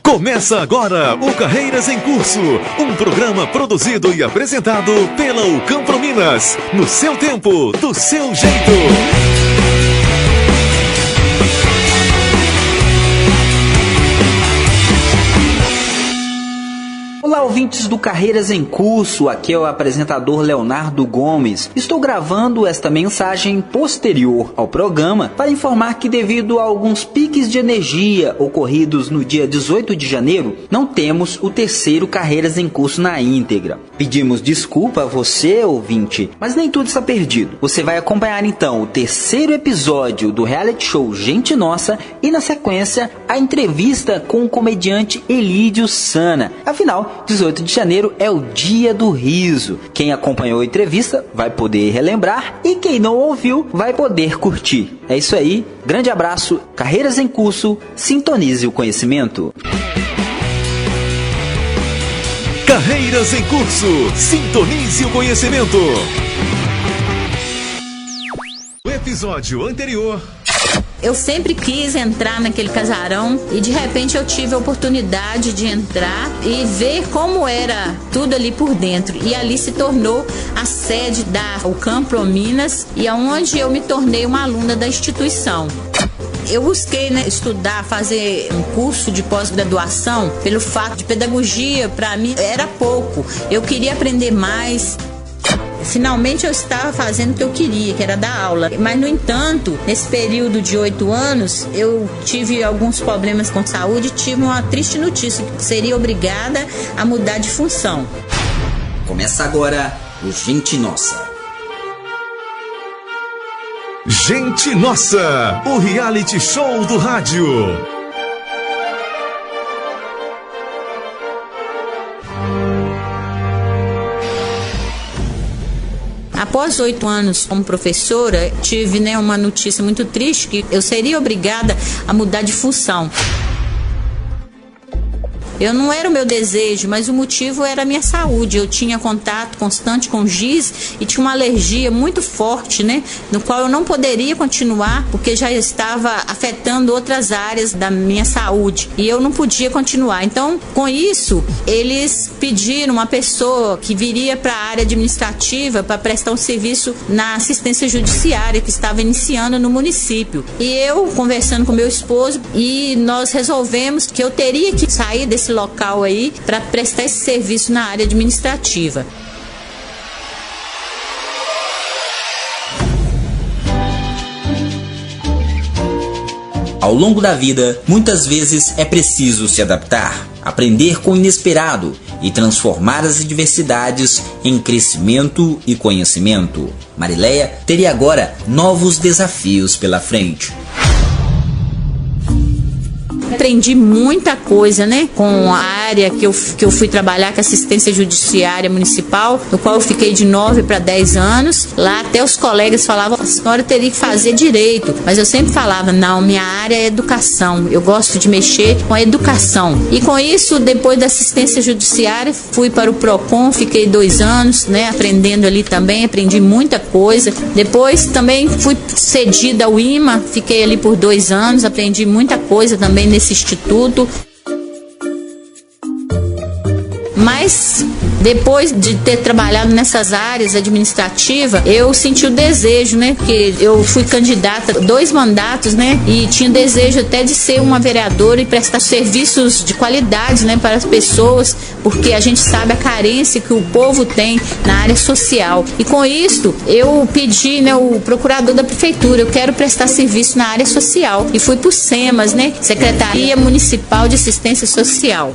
Começa agora o Carreiras em Curso, um programa produzido e apresentado pela Ucampro Minas, no seu tempo, do seu jeito. Olá, ouvintes do Carreiras em Curso, aqui é o apresentador Leonardo Gomes. Estou gravando esta mensagem posterior ao programa para informar que, devido a alguns piques de energia ocorridos no dia 18 de janeiro, não temos o terceiro Carreiras em Curso na íntegra. Pedimos desculpa a você, ouvinte, mas nem tudo está perdido. Você vai acompanhar então o terceiro episódio do reality show Gente Nossa e, na sequência, a entrevista com o comediante Elídio Sana. Afinal, 18 de janeiro é o dia do riso. Quem acompanhou a entrevista vai poder relembrar e quem não ouviu vai poder curtir. É isso aí, grande abraço, Carreiras em Curso, sintonize o conhecimento. Carreiras em Curso, sintonize o conhecimento. O episódio anterior... Eu sempre quis entrar naquele casarão e de repente eu tive a oportunidade de entrar e ver como era tudo ali por dentro. E ali se tornou a sede da Ucampro Minas e aonde eu me tornei uma aluna da instituição. Eu busquei estudar, fazer um curso de pós-graduação pelo fato de pedagogia, para mim era pouco. Eu queria aprender mais. Finalmente eu estava fazendo o que eu queria, que era dar aula. Mas, no entanto, nesse período de 8 anos, eu tive alguns problemas com saúde e tive uma triste notícia, que seria obrigada a mudar de função. Começa agora o Gente Nossa. Gente Nossa, o reality show do rádio. Após 8 anos como professora, tive uma notícia muito triste, que eu seria obrigada a mudar de função. Eu não era o meu desejo, mas o motivo era a minha saúde. Eu tinha contato constante com giz e tinha uma alergia muito forte, no qual eu não poderia continuar, porque já estava afetando outras áreas da minha saúde e eu não podia continuar. Então, com isso, eles pediram uma pessoa que viria para a área administrativa para prestar um serviço na assistência judiciária que estava iniciando no município. E eu, conversando com meu esposo, e nós resolvemos que eu teria que sair desse local aí para prestar esse serviço na área administrativa. Ao longo da vida, muitas vezes é preciso se adaptar, aprender com o inesperado e transformar as adversidades em crescimento e conhecimento. Marileia teria agora novos desafios pela frente. Aprendi muita coisa, com a área que eu fui trabalhar, que é assistência judiciária municipal, no qual eu fiquei de 9 para 10 anos. Lá até os colegas falavam, a senhora teria que fazer direito, mas eu sempre falava, não, minha área é educação, eu gosto de mexer com a educação. E com isso, depois da assistência judiciária, fui para o PROCON, fiquei 2 anos, aprendendo ali também, aprendi muita coisa. Depois também fui cedida ao IMA, fiquei ali por 2 anos, aprendi muita coisa também nesse instituto. Mas depois de ter trabalhado nessas áreas administrativas, eu senti o desejo, porque eu fui candidata 2 mandatos, e tinha desejo até de ser uma vereadora e prestar serviços de qualidade, para as pessoas, porque a gente sabe a carência que o povo tem na área social. E com isso, eu pedi, o procurador da prefeitura, eu quero prestar serviço na área social. E fui para o SEMAS, Secretaria Municipal de Assistência Social.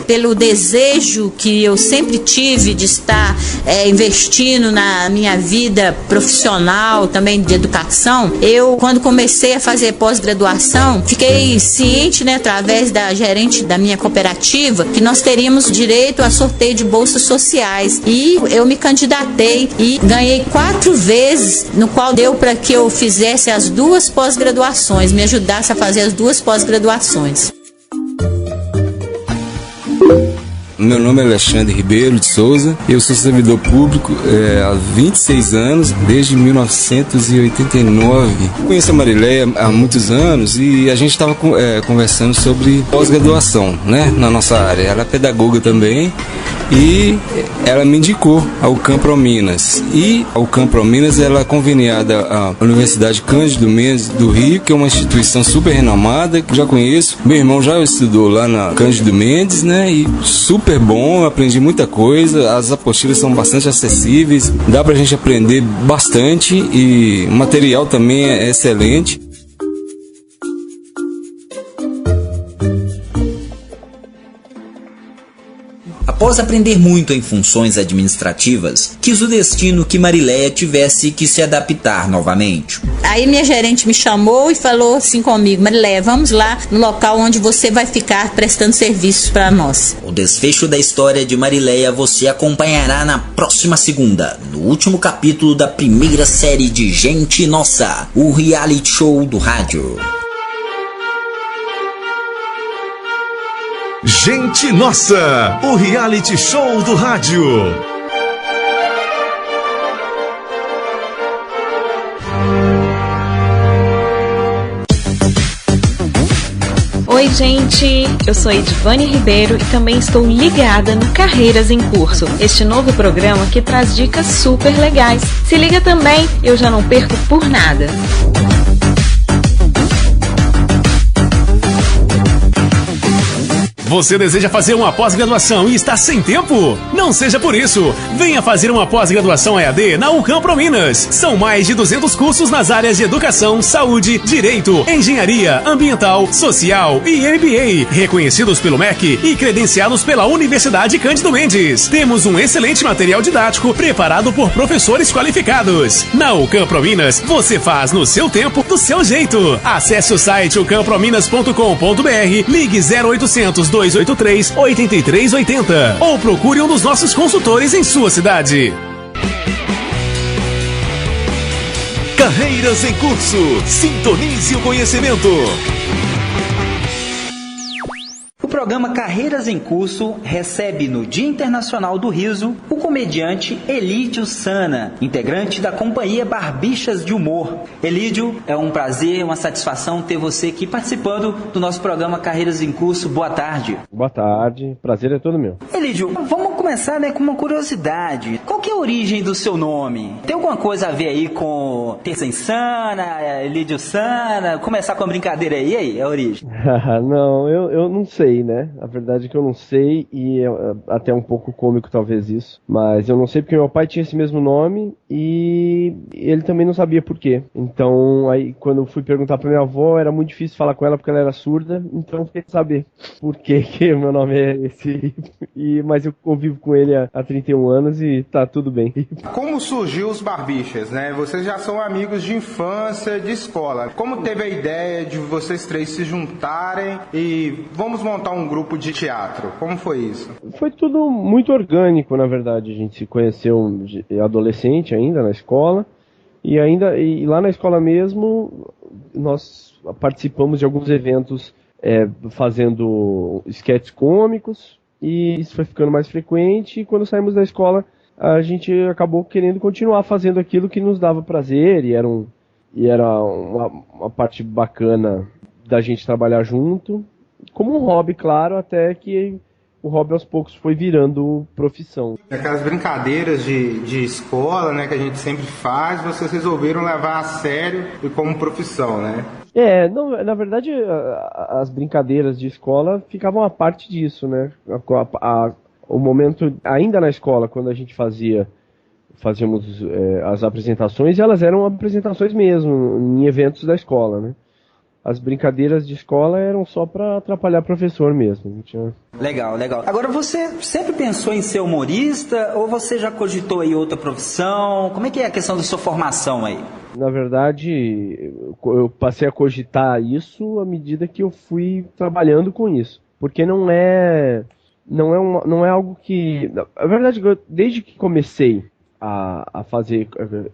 Pelo desejo que eu sempre tive de estar investindo na minha vida profissional, também de educação, eu, quando comecei a fazer pós-graduação, fiquei ciente, através da gerente da minha cooperativa, que nós teríamos direito a sorteio de bolsas sociais. E eu me candidatei e ganhei 4 vezes, no qual deu para que eu fizesse as 2 pós-graduações, me ajudasse a fazer as 2 pós-graduações. Meu nome é Alexandre Ribeiro de Souza, eu sou servidor público há 26 anos, desde 1989. Conheço a Marileia há muitos anos e a gente estava conversando sobre pós-graduação, né, na nossa área. Ela é pedagoga também e ela me indicou ao Camprominas. E ao Camprominas ela é conveniada à Universidade Cândido Mendes do Rio, que é uma instituição super renomada, que já conheço. Meu irmão já estudou lá na Cândido Mendes, né? E super bom, aprendi muita coisa. As apostilas são bastante acessíveis, dá pra gente aprender bastante e o material também é excelente. Após aprender muito em funções administrativas, quis o destino que Marileia tivesse que se adaptar novamente. Aí minha gerente me chamou e falou assim comigo: Marileia, vamos lá no local onde você vai ficar prestando serviços para nós. O desfecho da história de Marileia você acompanhará na próxima segunda, no último capítulo da primeira série de Gente Nossa, o reality show do rádio. Gente Nossa, o reality show do rádio. Oi, gente! Eu sou Edivane Ribeiro e também estou ligada no Carreiras em Curso, este novo programa que traz dicas super legais. Se liga também, eu já não perco por nada. Você deseja fazer uma pós-graduação e está sem tempo? Não seja por isso. Venha fazer uma pós-graduação EAD na Ucamprominas. São mais de 200 cursos nas áreas de educação, saúde, direito, engenharia, ambiental, social e MBA, reconhecidos pelo MEC e credenciados pela Universidade Cândido Mendes. Temos um excelente material didático preparado por professores qualificados. Na Ucamprominas, você faz no seu tempo, do seu jeito. Acesse o site ucamprominas.com.br, ligue 0800 283 8380 ou procure um dos nossos consultores em sua cidade. Carreiras em Curso. Sintonize o conhecimento. O programa Carreiras em Curso recebe no Dia Internacional do Riso o comediante Elídio Sana, integrante da companhia Barbichas de Humor. Elídio, é um prazer, uma satisfação ter você aqui participando do nosso programa Carreiras em Curso. Boa tarde. Boa tarde, prazer é todo meu. Elídio, vamos começar com uma curiosidade. Qual que é a origem do seu nome? Tem alguma coisa a ver aí com Terça Insana, Elídio Sana? Começar com a brincadeira aí, a origem? Não, eu não sei, né? A verdade é que eu não sei e é até um pouco cômico talvez isso. Mas eu não sei porque meu pai tinha esse mesmo nome e ele também não sabia por quê. Então aí quando eu fui perguntar pra minha avó era muito difícil falar com ela porque ela era surda. Então eu fiquei saber por que o meu nome é esse. Mas eu convivo com ele há 31 anos e tá tudo bem. Como surgiu os Barbichas, né? Vocês já são amigos de infância, de escola. Como teve a ideia de vocês três se juntarem e vamos montar um grupo de teatro? Como foi isso? Foi tudo muito orgânico, na verdade. A gente se conheceu adolescente ainda na escola e lá na escola mesmo nós participamos de alguns eventos fazendo esquetes cômicos e isso foi ficando mais frequente e quando saímos da escola a gente acabou querendo continuar fazendo aquilo que nos dava prazer e era uma parte bacana da gente trabalhar junto, como um hobby, claro, até que o hobby aos poucos foi virando profissão. Aquelas brincadeiras de escola, né, que a gente sempre faz, vocês resolveram levar a sério e como profissão, né? Não, na verdade as brincadeiras de escola ficavam a parte disso, né? O momento, ainda na escola, quando a gente fazíamos as apresentações, elas eram apresentações mesmo, em eventos da escola, né? As brincadeiras de escola eram só para atrapalhar o professor mesmo. Legal. Agora, você sempre pensou em ser humorista ou você já cogitou aí outra profissão? Como é que é a questão da sua formação aí? Na verdade, eu passei a cogitar isso à medida que eu fui trabalhando com isso. Porque não é algo que... Na verdade, desde que comecei a fazer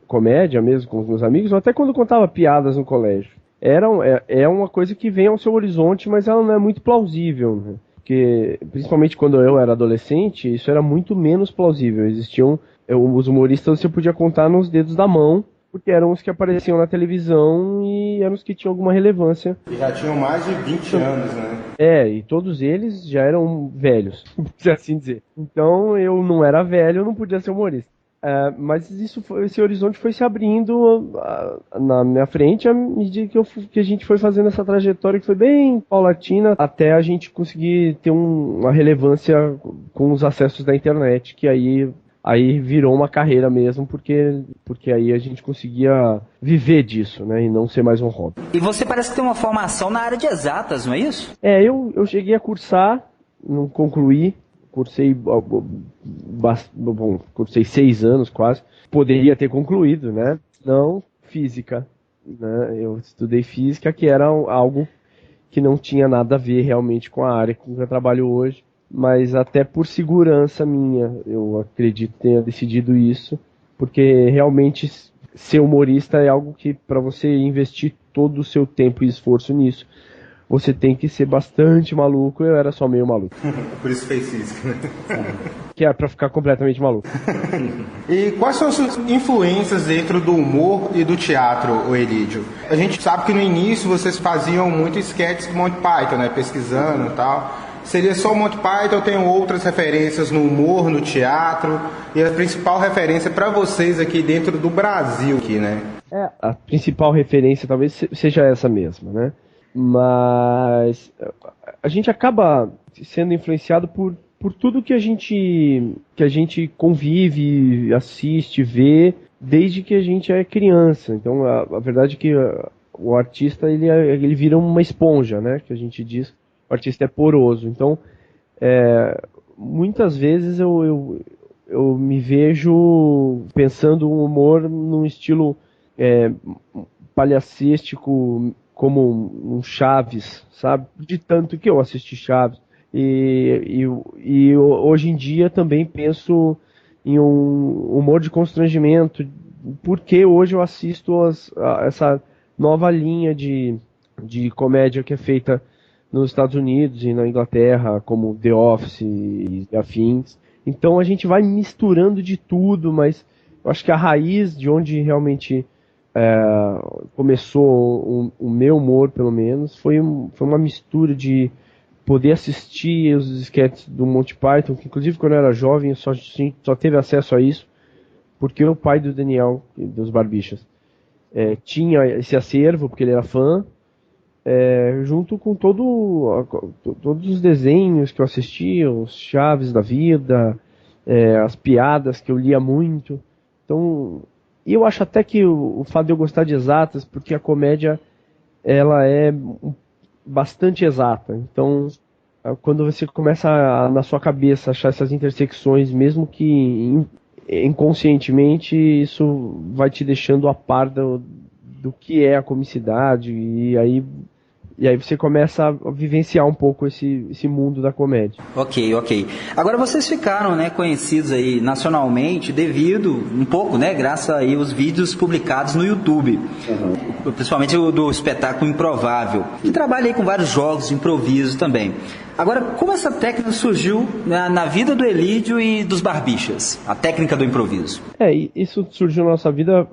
comédia mesmo com os meus amigos, ou até quando eu contava piadas no colégio, é uma coisa que vem ao seu horizonte, mas ela não é muito plausível, né? porque principalmente quando eu era adolescente, isso era muito menos plausível. Existiam os humoristas, você podia contar nos dedos da mão, porque eram os que apareciam na televisão e eram os que tinham alguma relevância. E já tinham mais de 20 anos, né? E todos eles já eram velhos, por assim dizer. Então eu não era velho, eu não podia ser humorista. Mas esse horizonte foi se abrindo na minha frente à medida que a gente foi fazendo essa trajetória que foi bem paulatina até a gente conseguir ter uma relevância com os acessos da internet, que aí virou uma carreira mesmo, porque aí a gente conseguia viver disso, né, e não ser mais um hobby. E você parece que tem uma formação na área de exatas, não é isso? Eu cheguei a cursar, não concluí. Cursei 6 anos quase. Poderia ter concluído, né? Não física, né? Eu estudei física, que era algo que não tinha nada a ver realmente com a área com que eu trabalho hoje. Mas até por segurança minha, eu acredito que tenha decidido isso, porque realmente ser humorista é algo que, para você investir todo o seu tempo e esforço nisso, você tem que ser bastante maluco. Eu era só meio maluco. Por isso fez física, né? Que é pra ficar completamente maluco. E quais são as suas influências dentro do humor e do teatro, Elídio? A gente sabe que no início vocês faziam muito sketches do Monty Python, né? Pesquisando e tal. Seria só o Monty Python ou tem outras referências no humor, no teatro? E a principal referência para vocês aqui dentro do Brasil, aqui, né? A principal referência talvez seja essa mesma, né? Mas a gente acaba sendo influenciado por tudo que a gente convive, assiste, vê, desde que a gente é criança. Então a verdade é que o artista ele vira uma esponja, né? Que a gente diz, o artista é poroso. Então muitas vezes eu me vejo pensando o humor num estilo palhacístico, como um Chaves, sabe? De tanto que eu assisti Chaves. E hoje em dia também penso em um humor de constrangimento, porque hoje eu assisto essa nova linha de comédia que é feita nos Estados Unidos e na Inglaterra, como The Office e afins. Então a gente vai misturando de tudo, mas eu acho que a raiz de onde realmente começou o meu humor, pelo menos, foi uma mistura de poder assistir os sketches do Monty Python, que inclusive quando eu era jovem eu só teve acesso a isso porque o pai do Daniel, dos Barbichas, tinha esse acervo, porque ele era fã, junto com todos os desenhos que eu assistia, os Chaves da vida, as piadas que eu lia muito. Então, e eu acho até que o fato de eu gostar de exatas, porque a comédia ela é bastante exata. Então, quando você começa na sua cabeça achar essas intersecções, mesmo que inconscientemente, isso vai te deixando a par do que é a comicidade, e aí você começa a vivenciar um pouco esse mundo da comédia. Ok. Agora vocês ficaram, né, conhecidos aí nacionalmente devido, um pouco, né, graças aí aos vídeos publicados no YouTube. Uhum. Principalmente o do espetáculo Improvável, que trabalha aí com vários jogos de improviso também. Agora, como essa técnica surgiu na vida do Elídio e dos Barbichas? A técnica do improviso. Isso surgiu na nossa vida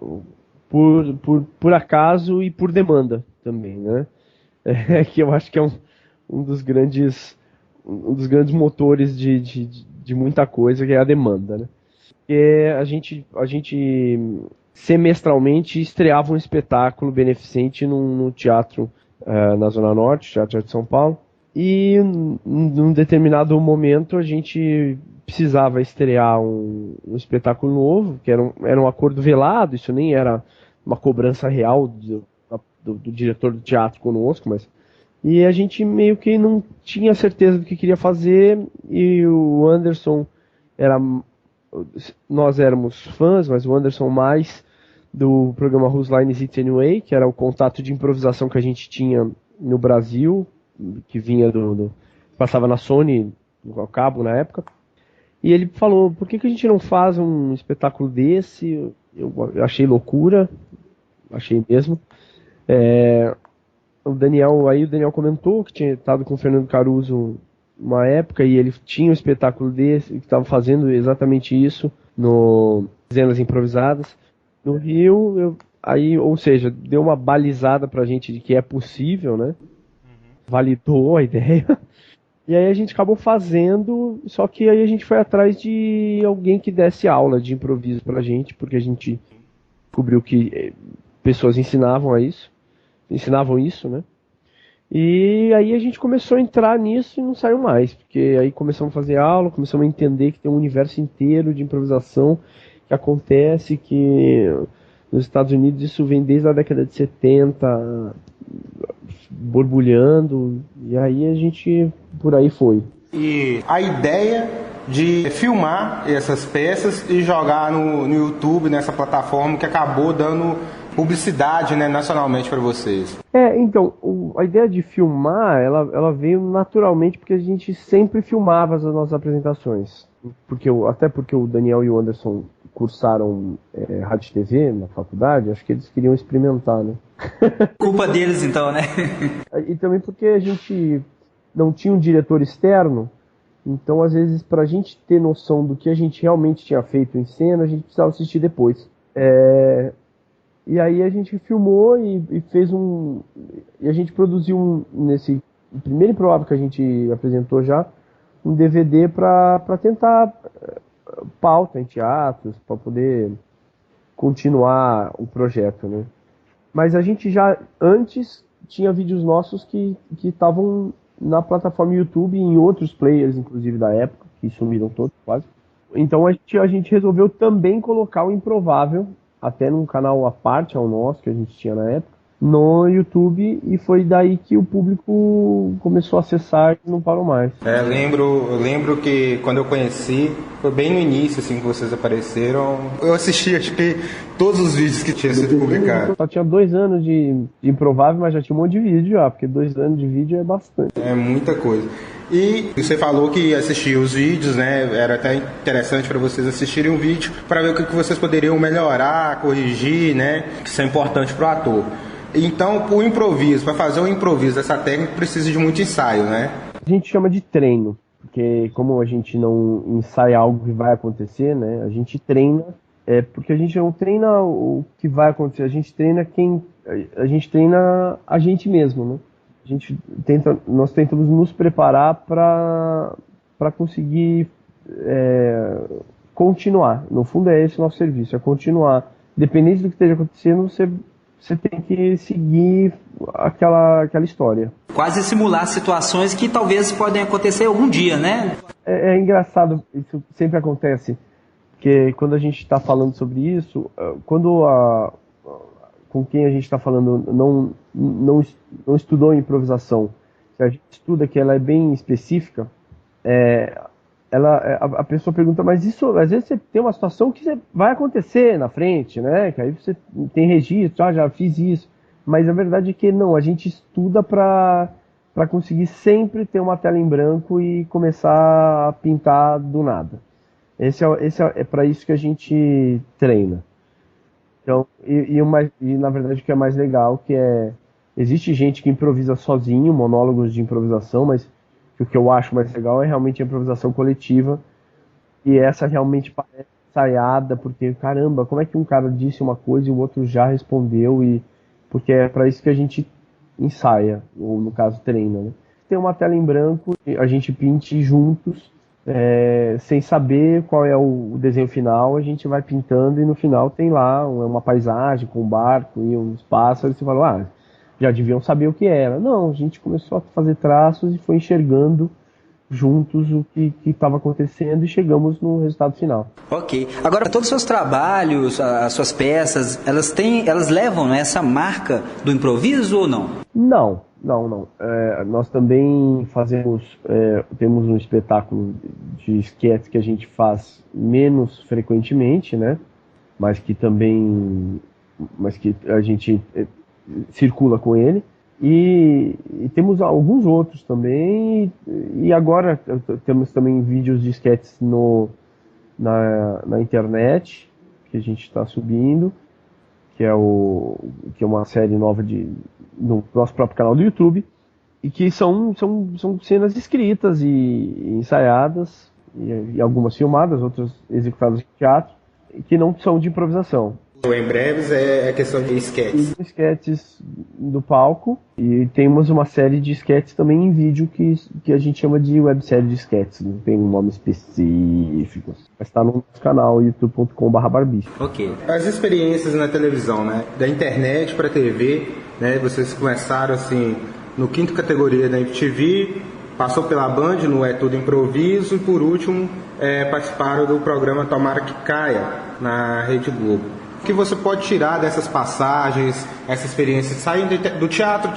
por acaso e por demanda também, né? Que eu acho que é um dos grandes motores de muita coisa, que é a demanda, né? Porque a gente semestralmente estreava um espetáculo beneficente no teatro na Zona Norte, Teatro de São Paulo, e num determinado momento a gente precisava estrear um espetáculo novo, que era um acordo velado, isso nem era uma cobrança real do diretor do teatro conosco, e a gente meio que não tinha certeza do que queria fazer, e o Anderson nós éramos fãs, mas o Anderson mais do programa Whose Line Is It Anyway, que era o contato de improvisação que a gente tinha no Brasil, que vinha passava na Sony, no cabo na época, e ele falou, por que a gente não faz um espetáculo desse? Eu achei loucura, achei mesmo. O Daniel comentou que tinha estado com o Fernando Caruso uma época e ele tinha um espetáculo desse, que estava fazendo exatamente isso no Cenas Improvisadas no Rio. Aí, ou seja, deu uma balizada pra gente de que é possível, né? Validou a ideia. E aí a gente acabou fazendo, só que aí a gente foi atrás de alguém que desse aula de improviso pra gente, porque a gente descobriu que pessoas ensinavam isso, né? E aí a gente começou a entrar nisso e não saiu mais, porque aí começamos a fazer aula, começamos a entender que tem um universo inteiro de improvisação que acontece, que nos Estados Unidos isso vem desde a década de 70, borbulhando, e aí a gente, por aí foi. E a ideia de filmar essas peças e jogar no YouTube, nessa plataforma que acabou dando publicidade, né, nacionalmente para vocês. Então, a ideia de filmar, ela veio naturalmente porque a gente sempre filmava as nossas apresentações. Até porque o Daniel e o Anderson cursaram rádio e TV na faculdade, acho que eles queriam experimentar, né? Culpa deles então, né? E também porque a gente não tinha um diretor externo, então às vezes pra gente ter noção do que a gente realmente tinha feito em cena, a gente precisava assistir depois. E aí a gente filmou e fez e a gente produziu nesse primeiro improvável que a gente apresentou já, um DVD para tentar pauta em teatros, para poder continuar o projeto, né? Mas a gente já antes tinha vídeos nossos que estavam na plataforma YouTube e em outros players, inclusive da época, que sumiram todos quase. Então a gente resolveu também colocar o improvável, até num canal à parte ao nosso, que a gente tinha na época, no YouTube, e foi daí que o público começou a acessar e não parou mais. Eu lembro que quando eu conheci, foi bem no início assim, que vocês apareceram. Eu assisti, acho que todos os vídeos que tinham sido publicados. Só tinha 2 anos de improvável, mas já tinha um monte de vídeo já, porque 2 anos de vídeo é bastante. É muita coisa. E você falou que assistia os vídeos, né? Era até interessante para vocês assistirem um vídeo para ver o que vocês poderiam melhorar, corrigir, né? Que isso é importante para o ator. Então, o improviso, para fazer o improviso dessa técnica, precisa de muito ensaio, né? A gente chama de treino, porque como a gente não ensaia algo que vai acontecer, né? A gente treina, porque a gente não treina o que vai acontecer, a gente treina a gente mesmo, né? Nós tentamos nos preparar para conseguir continuar. No fundo é esse o nosso serviço, é continuar. Dependente do que esteja acontecendo, você tem que seguir aquela história. Quase simular situações que talvez podem acontecer algum dia, né? É engraçado, isso sempre acontece, porque quando a gente está falando sobre isso, quando com quem a gente está falando não estudou improvisação, se a gente estuda que ela é bem específica, a pessoa pergunta, mas isso, às vezes você tem uma situação que vai acontecer na frente, né? Que aí você tem registro, já fiz isso. Mas a verdade é que não, a gente estuda para conseguir sempre ter uma tela em branco e começar a pintar do nada. É para isso que a gente treina. Então, e na verdade o que é mais legal, existe gente que improvisa sozinho, monólogos de improvisação, mas o que eu acho mais legal é realmente a improvisação coletiva, e essa realmente parece ensaiada, porque, caramba, como é que um cara disse uma coisa e o outro já respondeu, porque é para isso que a gente ensaia, ou no caso treina, né? Tem uma tela em branco, a gente pinte juntos, sem saber qual é o desenho final, a gente vai pintando e no final tem lá uma paisagem com um barco e uns pássaros, e você fala, já deviam saber o que era. Não, a gente começou a fazer traços e foi enxergando juntos o que estava acontecendo e chegamos no resultado final. Ok. Agora, todos os seus trabalhos, as suas peças, elas levam essa marca do improviso ou não? Não. Nós também temos um espetáculo de esquete que a gente faz menos frequentemente, né? Mas que a gente circula com ele, e temos alguns outros também, e agora temos também vídeos de sketches na internet que a gente está subindo, que é uma série nova no nosso próprio canal do YouTube, e que são cenas escritas e ensaiadas, e algumas filmadas, outras executadas em teatro, que não são de improvisação. Em breves é questão de esquetes. Esquetes do palco, e temos uma série de esquetes também em vídeo que a gente chama de websérie de esquetes, não tem um nome específico. Mas está no nosso canal youtube.com/barbicha. Ok. As experiências na televisão, né? Da internet para TV, né? Vocês começaram assim no quinto categoria da MTV, passou pela Band no É Tudo Improviso e por último participaram do programa Tomara que Caia na Rede Globo. O que você pode tirar dessas passagens, essa experiência, saindo do teatro,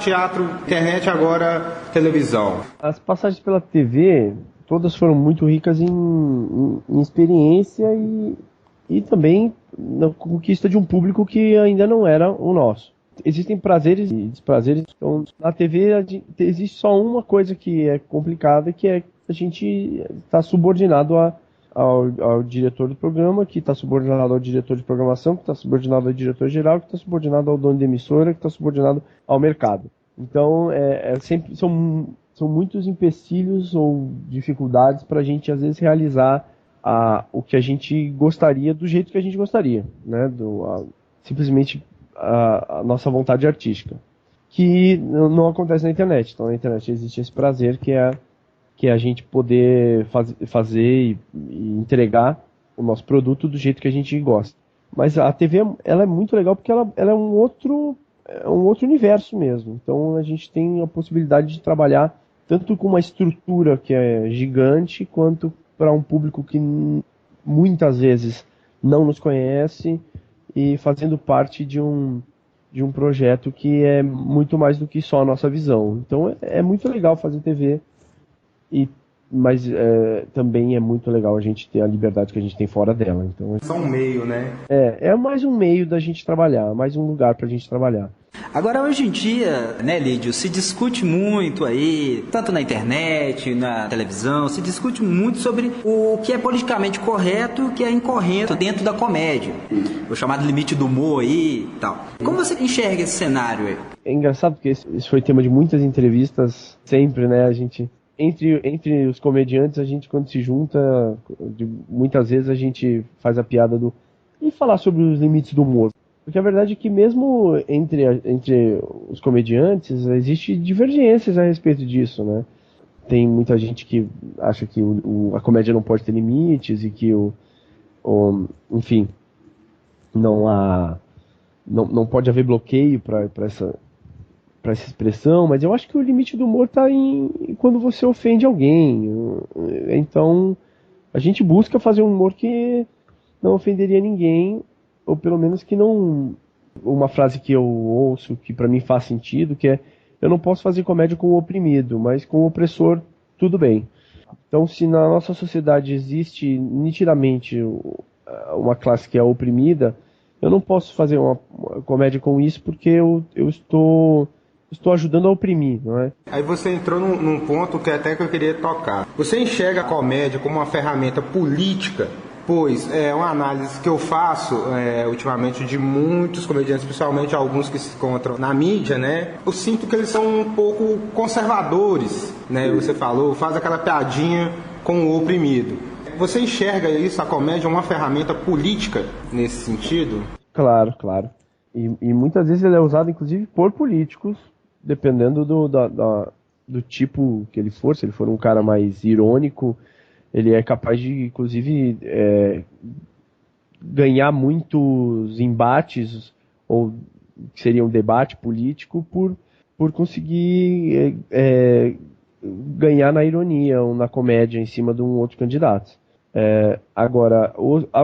internet, agora televisão? As passagens pela TV, todas foram muito ricas em experiência e também na conquista de um público que ainda não era o nosso. Existem prazeres e desprazeres. Então, na TV existe só uma coisa que é complicada, que é a gente estar subordinado ao diretor do programa, que está subordinado ao diretor de programação, que está subordinado ao diretor-geral, que está subordinado ao dono da emissora, que está subordinado ao mercado. Então, sempre são muitos empecilhos ou dificuldades para a gente, às vezes, realizar o que a gente gostaria do jeito que a gente gostaria, né? Simplesmente a nossa vontade artística, que não acontece na internet. Então, na internet existe esse prazer que é a gente poder fazer e entregar o nosso produto do jeito que a gente gosta. Mas a TV ela é muito legal porque ela é um outro universo mesmo. Então a gente tem a possibilidade de trabalhar tanto com uma estrutura que é gigante, quanto para um público que muitas vezes não nos conhece, e fazendo parte de um projeto que é muito mais do que só a nossa visão. Então é muito legal fazer TV. Mas também é muito legal a gente ter a liberdade que a gente tem fora dela. Então, só um meio, né? É mais um meio da gente trabalhar, mais um lugar pra gente trabalhar. Agora, hoje em dia, né, Lídio, se discute muito aí, tanto na internet, na televisão, se discute muito sobre o que é politicamente correto e o que é incorreto dentro da comédia. O chamado limite do humor aí e tal. Como você enxerga esse cenário aí? É engraçado porque esse foi tema de muitas entrevistas, sempre, né, a gente... Entre os comediantes, a gente, quando se junta, muitas vezes a gente faz a piada e falar sobre os limites do humor. Porque a verdade é que mesmo entre os comediantes, existe divergências a respeito disso, né? Tem muita gente que acha que a comédia não pode ter limites e que enfim, não pode haver bloqueio para essa expressão, mas eu acho que o limite do humor está quando você ofende alguém. Então, a gente busca fazer um humor que não ofenderia ninguém, ou pelo menos que não... Uma frase que eu ouço, que para mim faz sentido, que é: eu não posso fazer comédia com o oprimido, mas com o opressor, tudo bem. Então, se na nossa sociedade existe nitidamente uma classe que é oprimida, eu não posso fazer uma comédia com isso, porque eu estou ajudando a oprimir, não é? Aí você entrou num ponto que até que eu queria tocar. Você enxerga a comédia como uma ferramenta política? Pois é uma análise que eu faço ultimamente de muitos comediantes, principalmente alguns que se encontram na mídia, né? Eu sinto que eles são um pouco conservadores, né? Você falou, faz aquela piadinha com o oprimido. Você enxerga isso, a comédia, uma ferramenta política nesse sentido? Claro, claro. E muitas vezes ele é usado, inclusive, por políticos, dependendo do tipo que ele for. Se ele for um cara mais irônico, ele é capaz de, inclusive, ganhar muitos embates, ou que seria um debate político, por conseguir ganhar na ironia ou na comédia em cima de um outro candidato. Agora,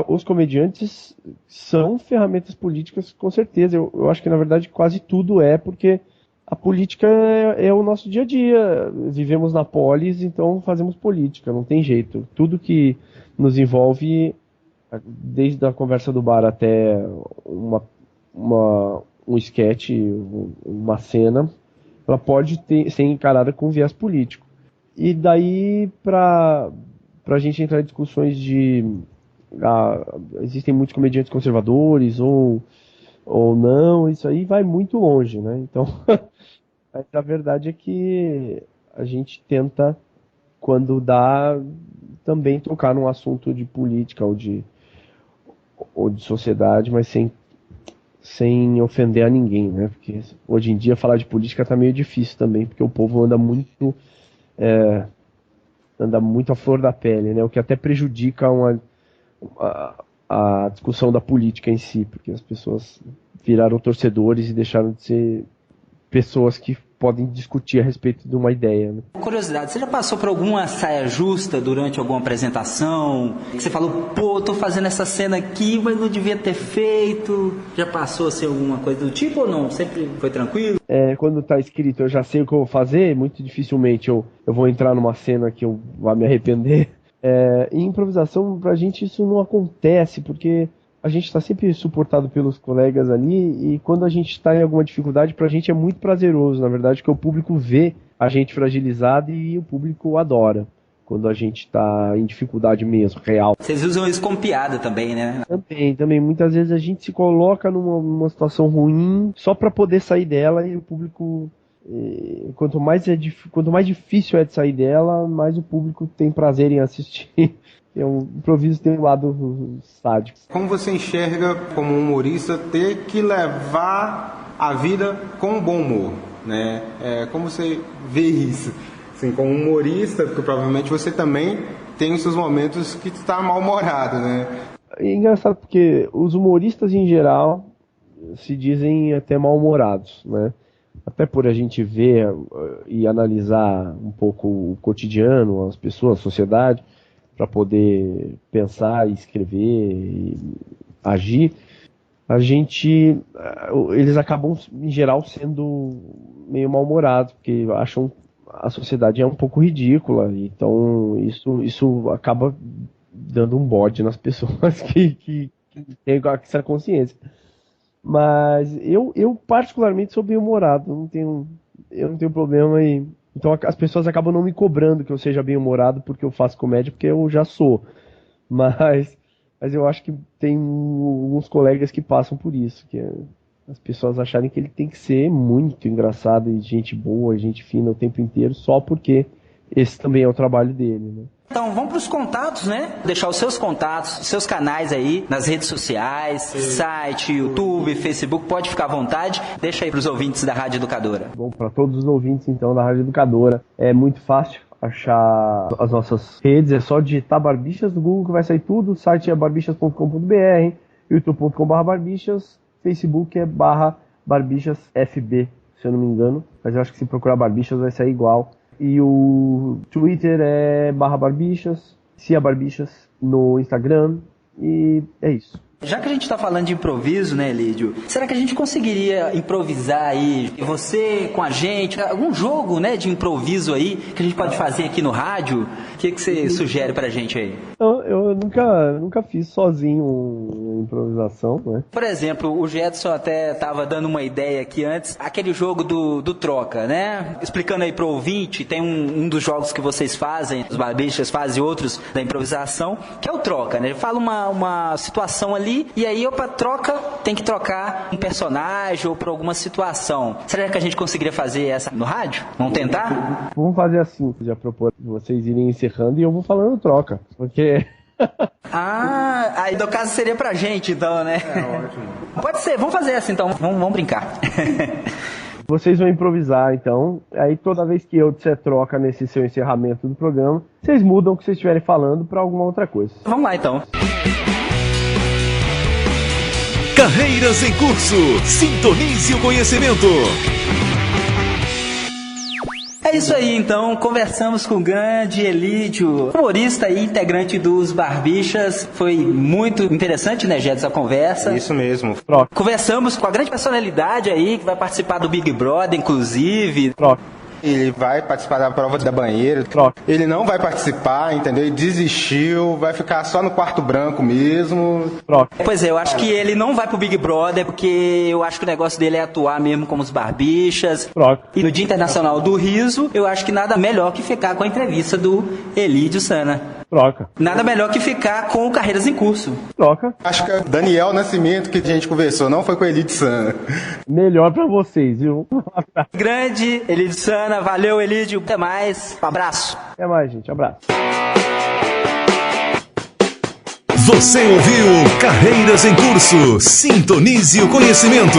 os comediantes são ferramentas políticas, com certeza. Eu acho que, na verdade, quase tudo porque a política é o nosso dia a dia. Vivemos na polis, então fazemos política, não tem jeito. Tudo que nos envolve, desde a conversa do bar até um sketch, uma cena, ela pode ser encarada com viés político. E daí, para a gente entrar em discussões existem muitos comediantes conservadores ou não, isso aí vai muito longe, né? Então, Mas a verdade é que a gente tenta, quando dá, também tocar num assunto de política ou de sociedade, mas sem ofender a ninguém, né? Porque hoje em dia falar de política tá meio difícil também, porque o povo anda muito à flor da pele, né? O que até prejudica a discussão da política em si, porque as pessoas viraram torcedores e deixaram de ser pessoas que podem discutir a respeito de uma ideia, né? Curiosidade, você já passou por alguma saia justa durante alguma apresentação? Que você falou, pô, tô fazendo essa cena aqui, mas não devia ter feito. Já passou assim alguma coisa do tipo ou não? Sempre foi tranquilo? Quando tá escrito, eu já sei o que eu vou fazer, muito dificilmente eu vou entrar numa cena que eu vá me arrepender. Em improvisação, pra gente isso não acontece, porque a gente está sempre suportado pelos colegas ali, e quando a gente está em alguma dificuldade, pra gente é muito prazeroso, na verdade, que o público vê a gente fragilizado e o público adora quando a gente está em dificuldade mesmo, real. Vocês usam isso como piada também, né? Também. Muitas vezes a gente se coloca numa situação ruim só para poder sair dela, e o público, quanto mais difícil é de sair dela, mais o público tem prazer em assistir. O improviso tem um lado sádico. Como você enxerga, como humorista, ter que levar a vida com bom humor, né? Como você vê isso? Assim, como humorista, porque provavelmente você também tem os seus momentos que está mal-humorado, né? É engraçado porque os humoristas em geral se dizem até mal-humorados, né? Até por a gente ver e analisar um pouco o cotidiano, as pessoas, a sociedade, para poder pensar e escrever e agir, eles acabam em geral sendo meio mal-humorados, porque acham a sociedade é um pouco ridícula, então isso acaba dando um bode nas pessoas que têm essa consciência. Mas eu particularmente sou bem-humorado, eu não tenho problema então as pessoas acabam não me cobrando que eu seja bem-humorado porque eu faço comédia, porque eu já sou. Mas eu acho que tem alguns colegas que passam por isso, que as pessoas acharem que ele tem que ser muito engraçado e gente boa, gente fina o tempo inteiro, só porque esse também é o trabalho dele, né? Então, vamos para os contatos, né? Deixar os seus contatos, seus canais aí, nas redes sociais, site, YouTube, Facebook, pode ficar à vontade. Deixa aí para os ouvintes da Rádio Educadora. Bom, para todos os ouvintes, então, da Rádio Educadora, é muito fácil achar as nossas redes, é só digitar Barbichas no Google que vai sair tudo. O site é barbichas.com.br, youtube.com/barbichas, Facebook é /barbichasfb, se eu não me engano, mas eu acho que se procurar Barbichas vai sair igual. E o Twitter é /barbichas, Cia Barbichas no Instagram, e é isso. Já que a gente está falando de improviso, né, Elídio? Será que a gente conseguiria improvisar aí, você com a gente, algum jogo, né, de improviso aí que a gente pode fazer aqui no rádio? O que você sugere pra gente aí? Eu nunca fiz sozinho improvisação, né? Por exemplo, o Jetson até estava dando uma ideia aqui antes, aquele jogo do troca, né? Explicando aí pro ouvinte, tem um dos jogos que vocês fazem, os barbichas fazem outros da improvisação, que é o troca, né? Fala uma situação ali, e aí tem que trocar um personagem ou por alguma situação. Será que a gente conseguiria fazer essa no rádio? Vamos tentar? Vamos fazer assim, já propor vocês irem encerrando e eu vou falando troca, porque... aí no caso seria pra gente então, né? Ótimo. Pode ser, vamos fazer essa então, vamos brincar. Vocês vão improvisar então, aí toda vez que eu disser troca nesse seu encerramento do programa, vocês mudam o que vocês estiverem falando pra alguma outra coisa. Vamos lá então. Carreiras em Curso. Sintonize o conhecimento. É isso aí, então, conversamos com o grande Elídio, humorista e integrante dos Barbichas. Foi muito interessante, né, Jedson, a conversa. Isso mesmo. Conversamos com a grande personalidade aí, que vai participar do Big Brother, inclusive. Ele vai participar da prova da banheira. Ele não vai participar, entendeu? Ele desistiu, vai ficar só no quarto branco mesmo. Pois é, eu acho que ele não vai pro Big Brother, porque eu acho que o negócio dele é atuar mesmo como os Barbichas. E no Dia Internacional do Riso, eu acho que nada melhor que ficar com a entrevista do Elídio Sana. Troca. Nada melhor que ficar com o Carreiras em Curso. Troca. Acho que é Daniel Nascimento que a gente conversou, não foi com a Elide Sana. Melhor pra vocês, viu? Grande Elidio Sana, valeu Elidio, até mais, um abraço. Até mais, gente, abraço. Você ouviu Carreiras em Curso. Sintonize o conhecimento.